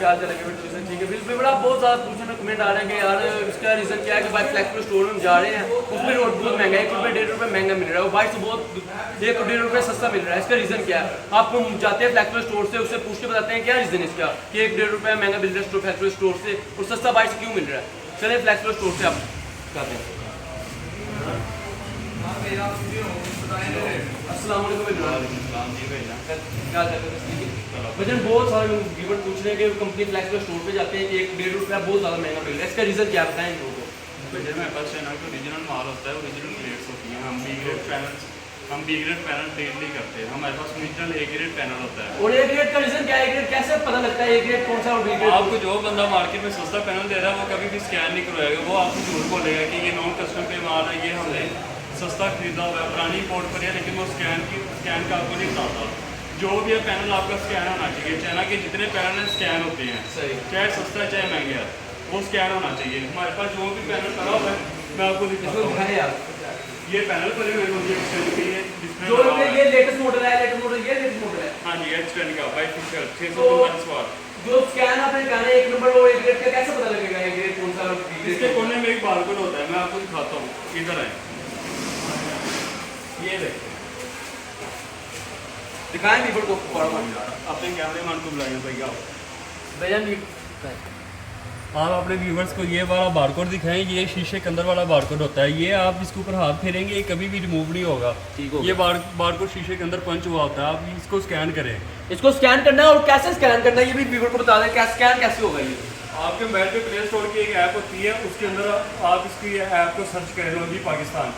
क्या हाल चाल है? ठीक है बिल्कुल बड़ा बहुत ज़्यादा पूछने में कमेंट आ रहे हैं कि यार इसका रीज़न क्या है कि भाई फ्लेक्सिबल स्टोर में हम जा रहे हैं उसमें रोड बहुत महंगा है, 1 रुपये 1.5 रुपये महंगा मिल रहा है, वो बाइक से बहुत 1 और 1.5 रुपये सस्ता मिल रहा है। इसका रीज़न क्या है? आप जाते हैं फ्लेक्सिबल स्टोर से, उससे पूछ के बताते हैं क्या रीज़न है इसका कि 1-1.5 रुपये महंगा मिल रहा है फ्लेक्सिबल स्टोर से और सस्ता बाइक से क्यों मिल रहा है। चलिए फ्लेक्सिबल स्टोर से आप जाते हैं। वजन बहुत सारे व्यूअर पूछ रहे हैं कि कंपनी फ्लेक्सिबल स्टोर पे जाते हैं कि 1-1.5 रुपया बहुत ज़्यादा महंगा मिल रहा है, इसका रीज़न क्या बताएं लोगों को? भैया मेरे पास है ना कि ओरिजिनल माल होता है, ओरिजिनल प्लेट्स होती हैं। हम बी ग्रेड पैनल ट्रेड नहीं करते, हमारे पास ओरिजिनल ए ग्रेड पैनल होता है। और ए ग्रेड का रीज़न क्या है? ए ग्रेड कैसे पता लगता है ए ग्रेड कौन सा और बी ग्रेड? आपको जो बंदा मार्केट में सस्ता पैनल दे रहा है वो कभी भी स्कैन नहीं करवाएगा, वो आपको झूठ बोलेगा कि ये नॉन कस्टम पे माल है, ये हमने सस्ता खरीदा हुआ है, पुरानी पोर्ट पर है, लेकिन वो स्कैन का आपको नहीं बताता। जो भी है पैनल आपका स्कैन होना चाहिए। चाइना के जितने पैनल हैं स्कैन होते हैं, सही, चाहे सस्ता चाहे महंगा, वो स्कैन होना चाहिए। हमारे पास जो भी पैनल पड़ा हुआ है मैं आपको दिखाता हूँ। ये पैनल पड़े हुए हैं, जो ये लेटेस्ट मॉडल है, ये लेटेस्ट मॉडल है। हाँ जी, H10 का बाइक फिक्सर 645 वाट। जो स्कैन आपने कहना है 1 नंबर वो ए ग्रेड का कैसे पता लगेगा ए ग्रेड कौन सा और बी ग्रेड? इसके कोने में एक बारकोड होता है, मैं आपको दिखाता हूँ, इधर है, ये देखिए। दिखाएं वीवर को अपने कैमरे मैन को बुलाइए भैया, भैया आप अपने व्यूवर्स को ये वाला बारकोड दिखाएं। ये शीशे के अंदर वाला बारकोड होता है, ये आप इसके ऊपर हाथ फेरेंगे ये कभी भी रिमूव नहीं होगा। ये बारकोड शीशे के अंदर पंच हुआ होता है, आप इसको स्कैन करें। इसको स्कैन करना है और कैसे स्कैन करना है ये भी वीवर को बता दें, क्या स्कैन कैसे होगा ये? आपके मोबाइल पे प्ले स्टोर की एक ऐप होती है, उसके अंदर आप इसकी ऐप को सर्च करें, लोजी पाकिस्तान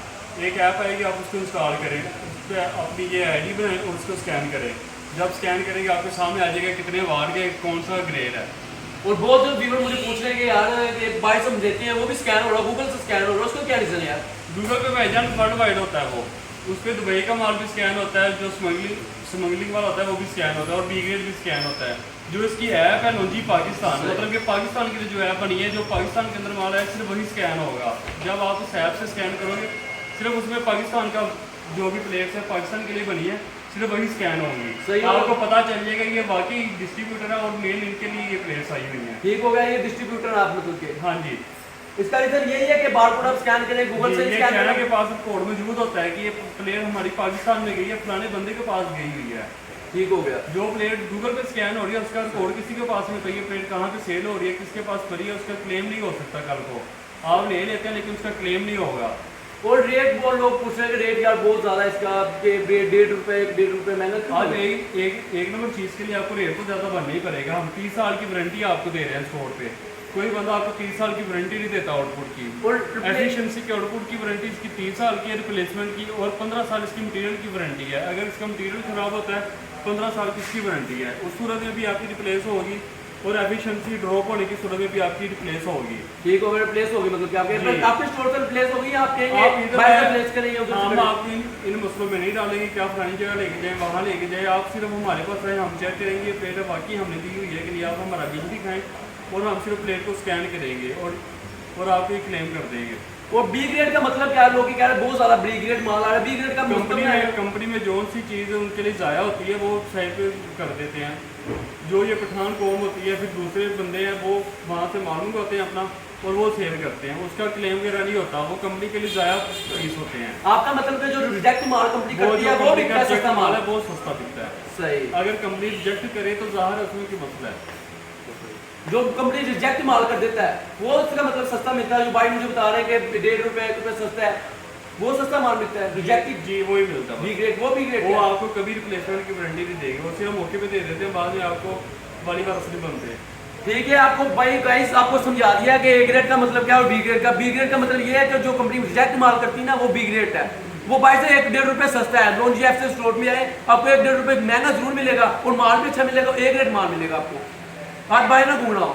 एक ऐप आएगी, आप उसको इंस्टॉल करें, उस पर अपनी ये ID बनाएं और उसको स्कैन करें। जब स्कैन करेंगे आपके सामने आ जाएगा कितने वाट के कौन सा ग्रेड है। और बहुत जो व्यूवर मुझे पूछ रहे हैं कि यार ये बाइक हम देते हैं वो भी स्कैन हो रहा है, गूगल से स्कैन हो रहा है, उसका क्या रीज़न है यार? गूगल पे भाईजान वर्ल्ड वाइड होता है वो, उस पर दुबई का माल भी स्कैन होता है, जो स्मगलिंग वाला होता है वो भी स्कैन होता है और बी ग्रेड भी स्कैन होता है। जो इसकी ऐप है लोजी पाकिस्तान, मतलब कि पाकिस्तान की जो ऐप बनी है, जो पाकिस्तान के अंदर माल है सिर्फ वही स्कैन होगा। जब आप उस ऐप से स्कैन करोगे सिर्फ उसमें पाकिस्तान का जो भी प्लेट्स है पाकिस्तान के लिए बनी है, सिर्फ वही स्कैन होंगी। आपको पता चल जाएगा ये वाकई डिस्ट्रीब्यूटर है और मेन इनके लिए ये प्लेट्स आई हुई हैं। ठीक हो गया, ये डिस्ट्रीब्यूटर आप मतलब के? हाँ जी। इसका रीजन यही है कि बारकोड आप स्कैन करें गूगल से स्कैन करें के पास कोड मौजूद होता है कि ये प्लेट हमारी पाकिस्तान में गई है, फलाने बंदे के पास गई हुई है। ठीक हो गया। जो प्लेट गूगल पे स्कैन हो रही है उसका कोड किसी के पास में, तो ये प्लेट कहाँ पे सेल हो रही है, किसके पास पड़ी है, उसका क्लेम नहीं हो सकता। कल को आप ले लेते हैं लेकिन उसका क्लेम नहीं होगा। और रेट बहुत लोग पूछ रहे हैं कि रेट यार बहुत ज़्यादा है इसका, 1.5 रुपये महंगा। आप एक नंबर चीज़ के लिए आपको रेट तो ज़्यादा बनना ही पड़ेगा। हम 30 साल की वारंटी आपको दे रहे हैं स्टोर पे, कोई बंदा आपको 30 साल की वारंटी नहीं देता आउटपुट की। और एफिशिएंसी की आउटपुट की वारंटी इसकी 30 साल की है, रिप्लेसमेंट की, और 15 साल इसकी मटेरियल की वारंटी है। अगर इसका मटेरियल खराब होता है 15 साल की इसकी वारंटी है, उस सूरत में भी आपकी रिप्लेस होगी, और एफिशिएंसी ड्रॉप होने की सूरत में भी आपकी रिप्लेस होगी। ठीक हो गया, रिप्लेस होगी मतलब कि आपके स्टोर पर रिप्लेस होगी, आप कहेंगे रिप्लेस करेंगे? हम आप इन मसलों में नहीं डालेंगे कि आप पुरानी जगह लेके जाएँ, वहाँ लेके जाए। आप सिर्फ हमारे पास रहें, हम चेक करेंगे प्लेट बाकी हमने दी हुई है कि नहीं, आप हमारा बिल दिखाएँ और हम सिर्फ प्लेट को स्कैन करेंगे और आपको क्लेम कर देंगे। और बी ग्रेड का मतलब क्या? लोग कह रहे हैं बहुत ज़्यादा बी ग्रेड माल आ रहा है, बी ग्रेड का कंपनी में जो सी चीज़ उनके लिए ज़ाया होती है वो साइड पे कर देते हैं। जो ये पठान कौम होती है, फिर दूसरे बंदे हैं वो वहाँ से मालूम होते हैं अपना और वो सेल करते हैं, उसका क्लेम वगैरह नहीं होता, वो कंपनी के लिए ज़ाया पीस होते हैं। आपका मतलब कि जो रिजेक्ट माल कंपनी करती है वो बिकता है, सस्ता माल है, बहुत सस्ता बिकता है। सही। अगर कंपनी रिजेक्ट करे तो ज़ाहिर है उसमें की मसला है। जो कंपनी रिजेक्ट माल कर देता है वो उसका मतलब सस्ता मिलता है। जो भाई मुझे बता रहे हैं कि 1.5 रुपये 1 रुपये सस्ता है, वो सस्ता माल मिलता है। रिजेक्टेड जी वही मिलता है। बी ग्रेड वो बी ग्रेड वो आपको कभी रिप्लेसमेंट की वारंटी नहीं देंगे, वो सिर्फ मौके पे दे देते हैं, बाद में आपको बड़ी बार असली बनते हैं। ठीक है, आपको भाई गाइस आपको समझा दिया कि ए ग्रेड का मतलब क्या है और बी ग्रेड का। बी ग्रेड का मतलब ये है कि जो कंपनी रिजेक्ट माल करती है ना वो बी ग्रेड है। वो बाई से 1-1.5 रुपये सस्ता है। लोन GF से स्टोर में आए आपको 1-1.5 रुपये महंगा जरूर मिलेगा और माल भी अच्छा मिलेगा, ए ग्रेड माल मिलेगा आपको। हाथ बाहर ना घूमना हो।